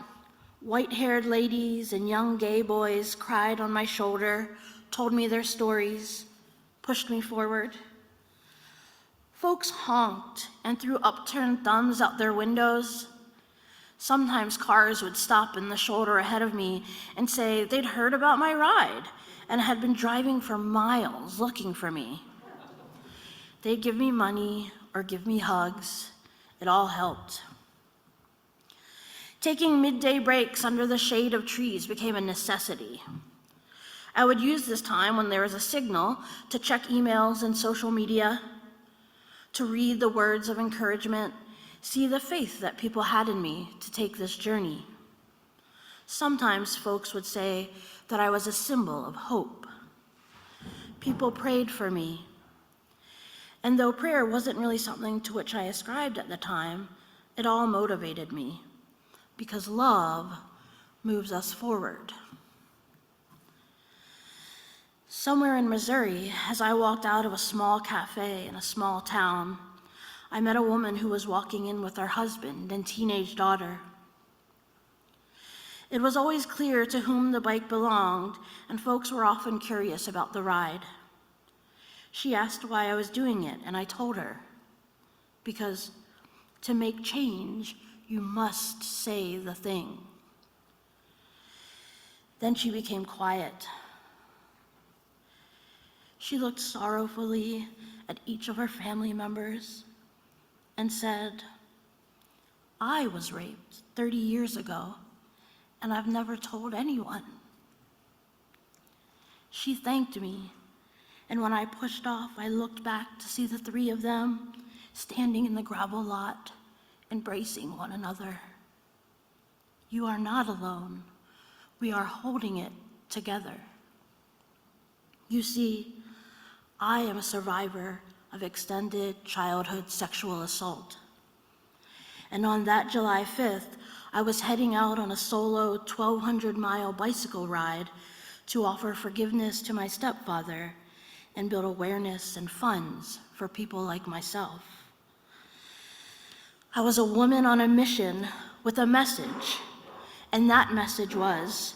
White-haired ladies and young gay boys cried on my shoulder, told me their stories, pushed me forward. Folks honked and threw upturned thumbs out their windows. Sometimes cars would stop in the shoulder ahead of me and say they'd heard about my ride and had been driving for miles looking for me. They'd give me money or give me hugs. It all helped. Taking midday breaks under the shade of trees became a necessity. I would use this time when there was a signal to check emails and social media, to read the words of encouragement, see the faith that people had in me to take this journey. Sometimes folks would say that I was a symbol of hope. People prayed for me. And though prayer wasn't really something to which I ascribed at the time, it all motivated me, because love moves us forward. Somewhere in Missouri, as I walked out of a small cafe in a small town, I met a woman who was walking in with her husband and teenage daughter. It was always clear to whom the bike belonged, and folks were often curious about the ride. She asked why I was doing it, and I told her, because to make change, you must say the thing. Then she became quiet. She looked sorrowfully at each of her family members and said, I was raped 30 years ago, and I've never told anyone. She thanked me, and when I pushed off, I looked back to see the three of them standing in the gravel lot, embracing one another. You are not alone. We are holding it together. You see, I am a survivor of extended childhood sexual assault. And on that July 5th, I was heading out on a solo 1,200-mile bicycle ride to offer forgiveness to my stepfather and build awareness and funds for people like myself. I was a woman on a mission with a message, and that message was,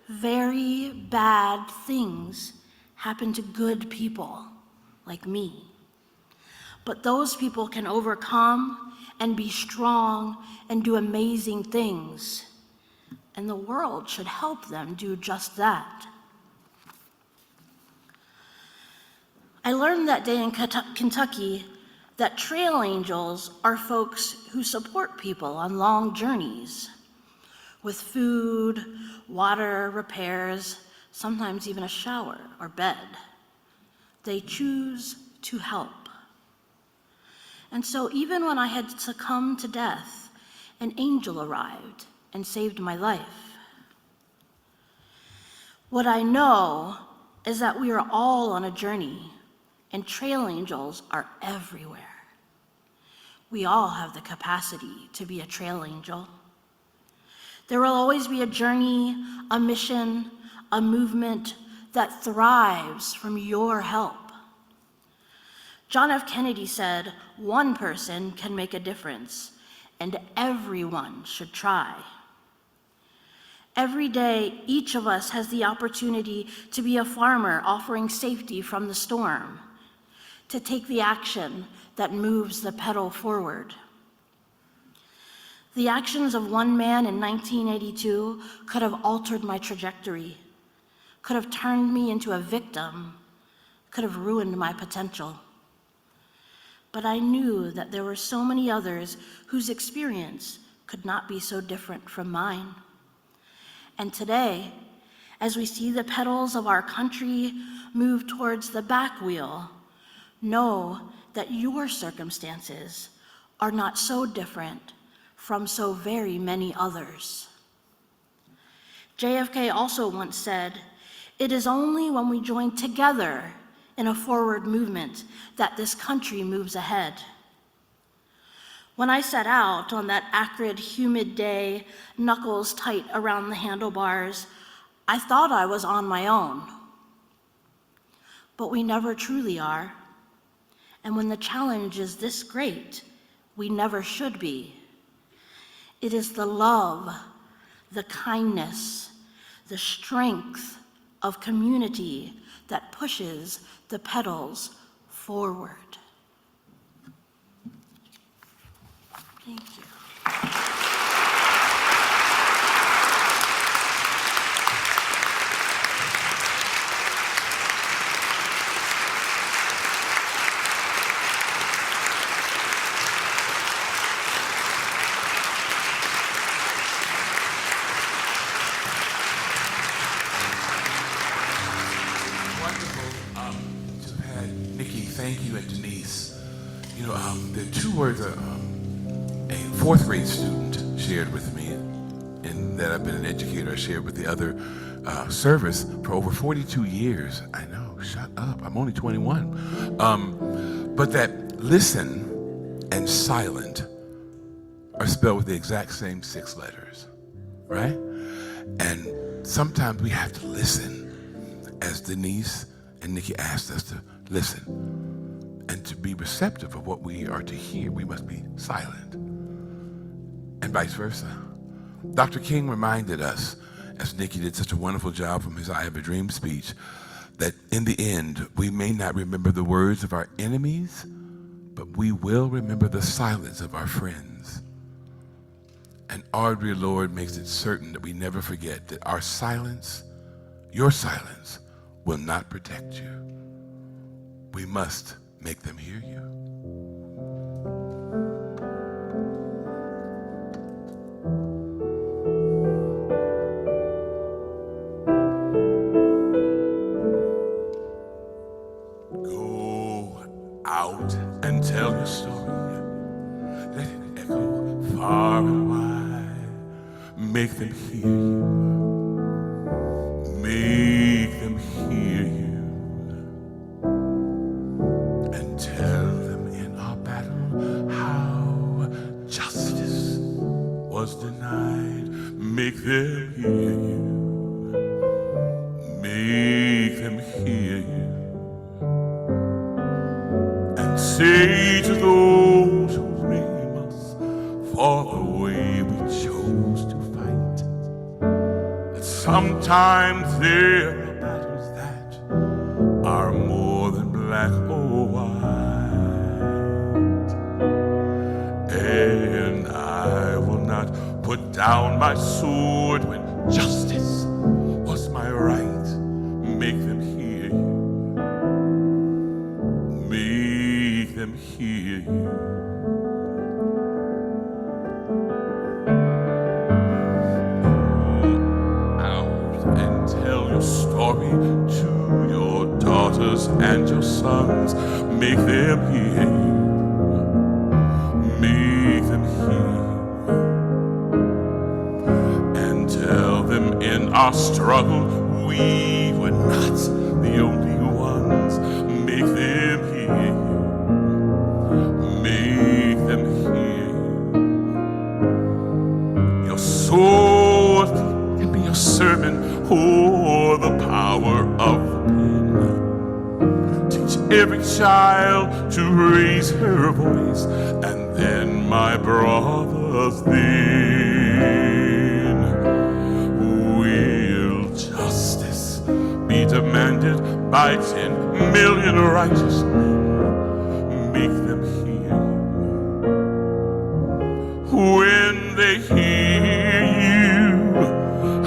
very bad things happen to good people like me. But those people can overcome and be strong and do amazing things, and the world should help them do just that. I learned that day in Kentucky that trail angels are folks who support people on long journeys with food, water, repairs, sometimes even a shower or bed. They choose to help. And so even when I had succumbed to death, an angel arrived and saved my life. What I know is that we are all on a journey, and trail angels are everywhere. We all have the capacity to be a trail angel. There will always be a journey, a mission, a movement that thrives from your help. John F. Kennedy said, one person can make a difference, and everyone should try. Every day, each of us has the opportunity to be a farmer offering safety from the storm, to take the action that moves the petal forward. The actions of one man in 1982 could have altered my trajectory, could have turned me into a victim, could have ruined my potential. But I knew that there were so many others whose experience could not be so different from mine. And today, as we see the petals of our country move towards the back wheel, know that your circumstances are not so different from so very many others. JFK also once said, "It is only when we join together in a forward movement that this country moves ahead. When I set out on that acrid, humid day, knuckles tight around the handlebars, I thought I was on my own. But we never truly are. And when the challenge is this great, we never should be. It is the love, the kindness, the strength of community that pushes the pedals forward. Thank you. To have had Nikki, thank you, and Denise. You know, there are two words a fourth grade student shared with me, and that I've been an educator. I shared with the other service for over 42 years. I know, shut up, I'm only 21. But that listen and silent are spelled with the exact same 6 letters, right? And sometimes we have to listen, as Denise and Nikki asked us to listen. And to be receptive of what we are to hear, we must be silent. And vice versa. Dr. King reminded us, as Nikki did such a wonderful job from his I Have a Dream speech, that in the end, we may not remember the words of our enemies, but we will remember the silence of our friends. And our dear Lord makes it certain that we never forget that our silence, your silence, will not protect you. We must make them hear you. Go out and tell your story. Let it echo far and wide. Make them hear you. Make them hear you. And tell them in our battle how justice was denied. Make them hear you. Make them hear you. And say to those who blame us for the way we chose to fight, that sometimes there are battles that are more than black or white. And I will not put down my sword when justice was my right. Make them hear you. Make them hear you. Go out and tell your story to your daughters and your sons. Make them hear you. Make them hear you. And tell them in our struggle we were not the only ones. Make them hear you. Make them hear you. Your sword can be your sermon, or the power of the pen. Teach every child to raise her voice, and then, my brothers, then will justice be demanded by 10 million righteous men. Make them hear you. When they hear you,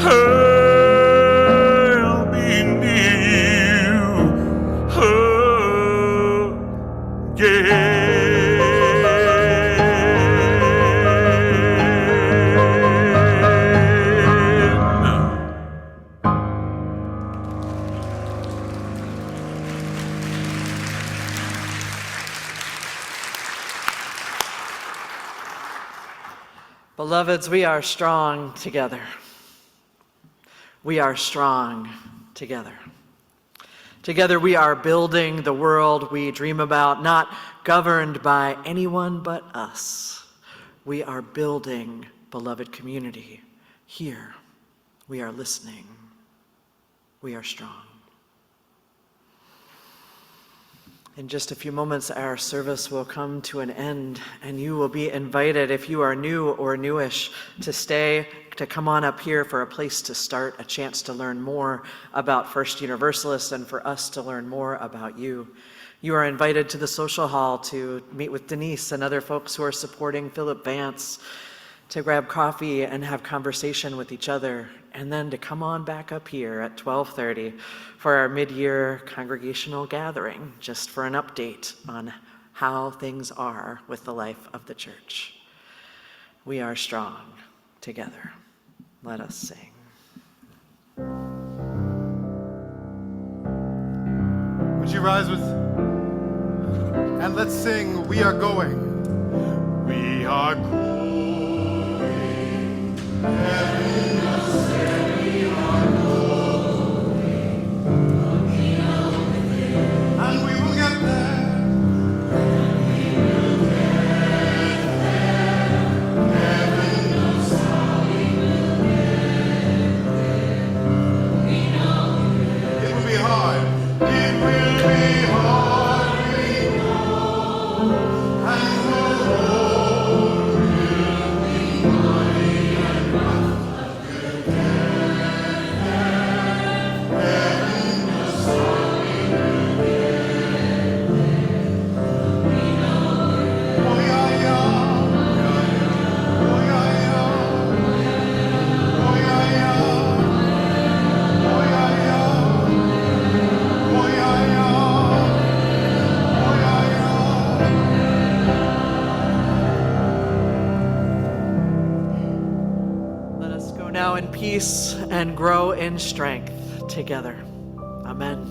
I'll be near you again. Beloveds, we are strong together. We are strong together. Together we are building the world we dream about, not governed by anyone but us. We are building beloved community. Here, we are listening. We are strong. In just a few moments, our service will come to an end, and you will be invited, if you are new or newish, to stay, to come on up here for a place to start, a chance to learn more about First Universalist, and for us to learn more about you. You are invited to the social hall to meet with Denise and other folks who are supporting Philip Vance, to grab coffee and have conversation with each other, and then to come on back up here at 12:30 for our mid-year congregational gathering, just for an update on how things are with the life of the church. We are strong together. Let us sing. Would you rise with, and let's sing, We Are Going. We are going. Heaven will say we are going. And we will get there. And we will get there. Heaven knows how we will get there. We know it will be hard. It will be hard, we know. And the road will be muddy and rough. We'll get there. Heaven knows how we will get there. We know it. Oh, yeah, yeah. Oh, yeah, yeah. Oh, yeah, yeah. Oh, yeah, yeah. Oh, yeah, yeah. Oh, yeah, yeah. Let us go now in peace and grow in strength together. Amen.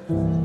Thank you.